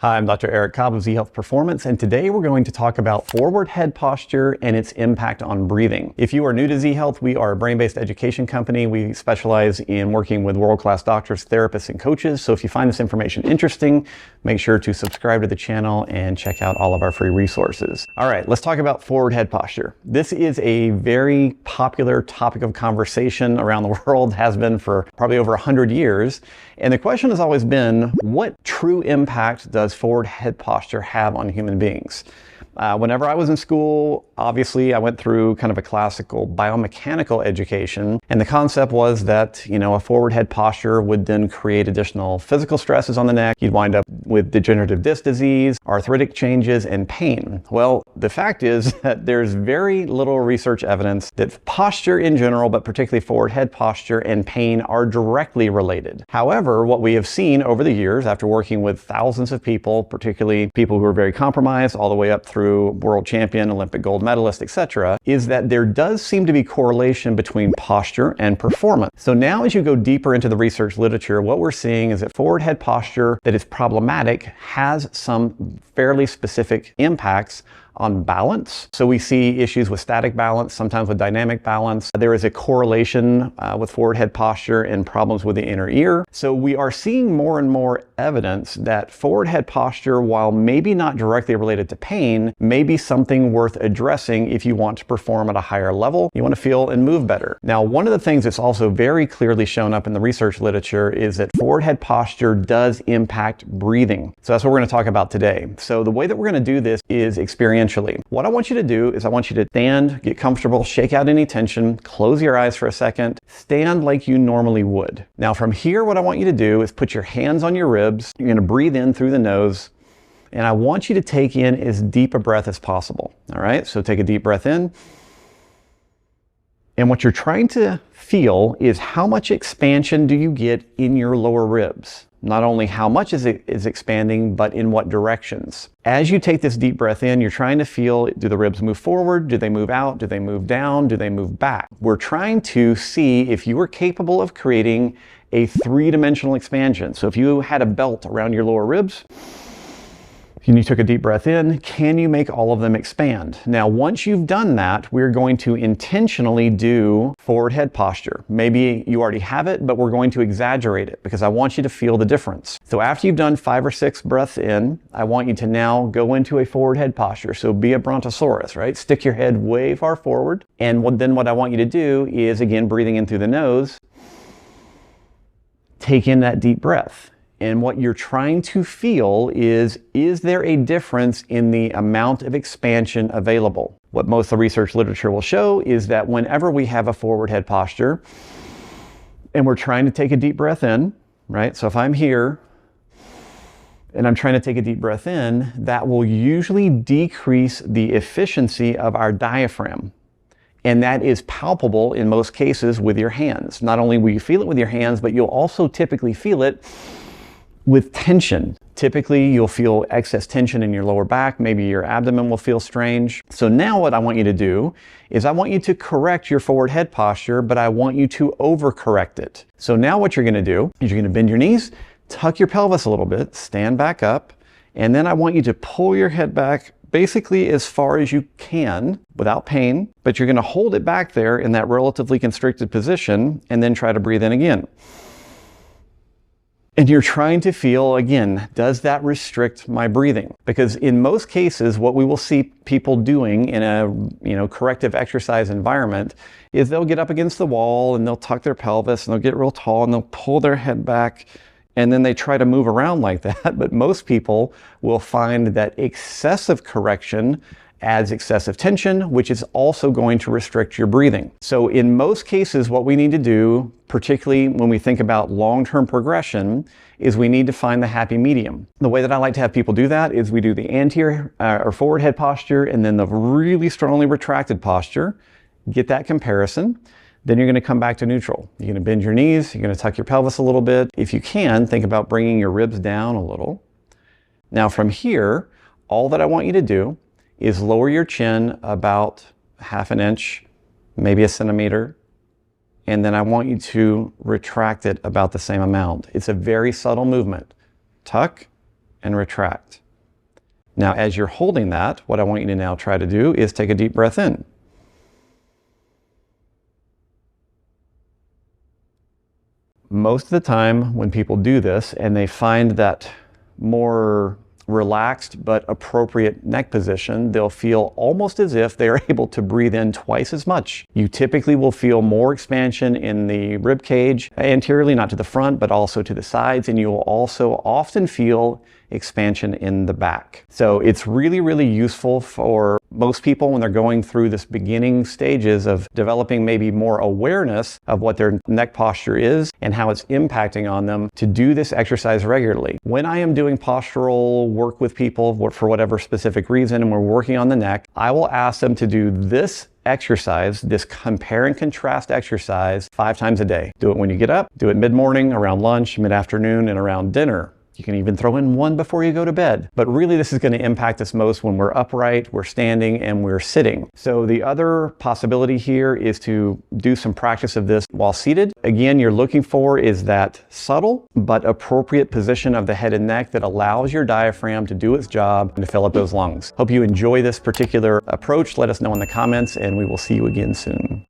Hi, I'm Dr. Eric Cobb of Z Health Performance, and today we're going to talk about forward head posture and its impact on breathing. If you are new to Z Health, we are a brain-based education company. We specialize in working with world-class doctors, therapists, and coaches. So if you find this information interesting, make sure to subscribe to the channel and check out all of our free resources. All right, let's talk about forward head posture. This is a very popular topic of conversation around the world, has been for probably over 100 years. And the question has always been, what true impact does forward head posture have on human beings? Whenever I was in school, obviously I went through kind of a classical biomechanical education, and the concept was that, a forward head posture would then create additional physical stresses on the neck. You'd wind up with degenerative disc disease, arthritic changes, and pain. Well, the fact is that there's very little research evidence that posture in general, but particularly forward head posture and pain, are directly related. However, what we have seen over the years, after working with thousands of people, particularly people who are very compromised, all the way up through world champion, Olympic gold medalist, etc., is that there does seem to be correlation between posture and performance. So now as you go deeper into the research literature, what we're seeing is that forward head posture that is problematic has some fairly specific impacts on balance. So we see issues with static balance, sometimes with dynamic balance. There is a correlation with forward head posture and problems with the inner ear. So we are seeing more and more evidence that forward head posture, while maybe not directly related to pain, may be something worth addressing if you want to perform at a higher level. You want to feel and move better. Now, one of the things that's also very clearly shown up in the research literature is that forward head posture does impact breathing. So that's what we're going to talk about today. So the way that we're going to do this is experientially. What I want you to do is I want you to stand, get comfortable, shake out any tension, close your eyes for a second, stand like you normally would. Now from here, what I want you to do is put your hands on your ribs. You're going to breathe in through the nose, and I want you to take in as deep a breath as possible. All right, so take a deep breath in. And what you're trying to feel is how much expansion do you get in your lower ribs? Not only how much is expanding, but in what directions. As you take this deep breath in, you're trying to feel, do the ribs move forward? Do they move out? Do they move down? Do they move back? We're trying to see if you are capable of creating a three-dimensional expansion. So if you had a belt around your lower ribs, and you took a deep breath in, can you make all of them expand? Now, once you've done that, we're going to intentionally do forward head posture. Maybe you already have it, but we're going to exaggerate it because I want you to feel the difference. So after you've done 5 or 6 breaths in, I want you to now go into a forward head posture. So be a brontosaurus, right? Stick your head way far forward. And then what I want you to do is, again, breathing in through the nose, take in that deep breath. And what you're trying to feel is there a difference in the amount of expansion available? What most of the research literature will show is that whenever we have a forward head posture and we're trying to take a deep breath in, right? So if I'm here and I'm trying to take a deep breath in, that will usually decrease the efficiency of our diaphragm. And that is palpable in most cases with your hands. Not only will you feel it with your hands, but you'll also typically feel it with tension. Typically, you'll feel excess tension in your lower back. Maybe your abdomen will feel strange. So now what I want you to do is I want you to correct your forward head posture, but I want you to overcorrect it. So now what you're going to do is you're going to bend your knees, tuck your pelvis a little bit, stand back up, and then I want you to pull your head back basically as far as you can without pain, but you're going to hold it back there in that relatively constricted position and then try to breathe in again. And you're trying to feel, again, does that restrict my breathing? Because in most cases, what we will see people doing in a corrective exercise environment is they'll get up against the wall and they'll tuck their pelvis and they'll get real tall and they'll pull their head back and then they try to move around like that. But most people will find that excessive correction adds excessive tension, which is also going to restrict your breathing. So in most cases, what we need to do, particularly when we think about long-term progression, is we need to find the happy medium. The way that I like to have people do that is we do the anterior or forward head posture and then the really strongly retracted posture. Get that comparison. Then you're going to come back to neutral. You're going to bend your knees. You're going to tuck your pelvis a little bit. If you can, think about bringing your ribs down a little. Now from here, all that I want you to do is lower your chin about 1/2 inch, maybe 1 centimeter, and then I want you to retract it about the same amount. It's a very subtle movement. Tuck, and retract. Now, as you're holding that, what I want you to now try to do is take a deep breath in. Most of the time when people do this and they find that more relaxed but appropriate neck position, they'll feel almost as if they're able to breathe in twice as much. You typically will feel more expansion in the rib cage, anteriorly, not to the front, but also to the sides, and you will also often feel expansion in the back. So it's really, really useful for most people when they're going through this beginning stages of developing maybe more awareness of what their neck posture is and how it's impacting on them, to do this exercise regularly. When I am doing postural work with people for whatever specific reason and we're working on the neck, I will ask them to do this exercise, this compare and contrast exercise, 5 times a day. Do it when you get up, do it mid-morning, around lunch, mid-afternoon, and around dinner. You can even throw in one before you go to bed. But really, this is going to impact us most when we're upright, we're standing, and we're sitting. So the other possibility here is to do some practice of this while seated. Again, you're looking for is that subtle but appropriate position of the head and neck that allows your diaphragm to do its job and to fill up those lungs. Hope you enjoy this particular approach. Let us know in the comments, and we will see you again soon.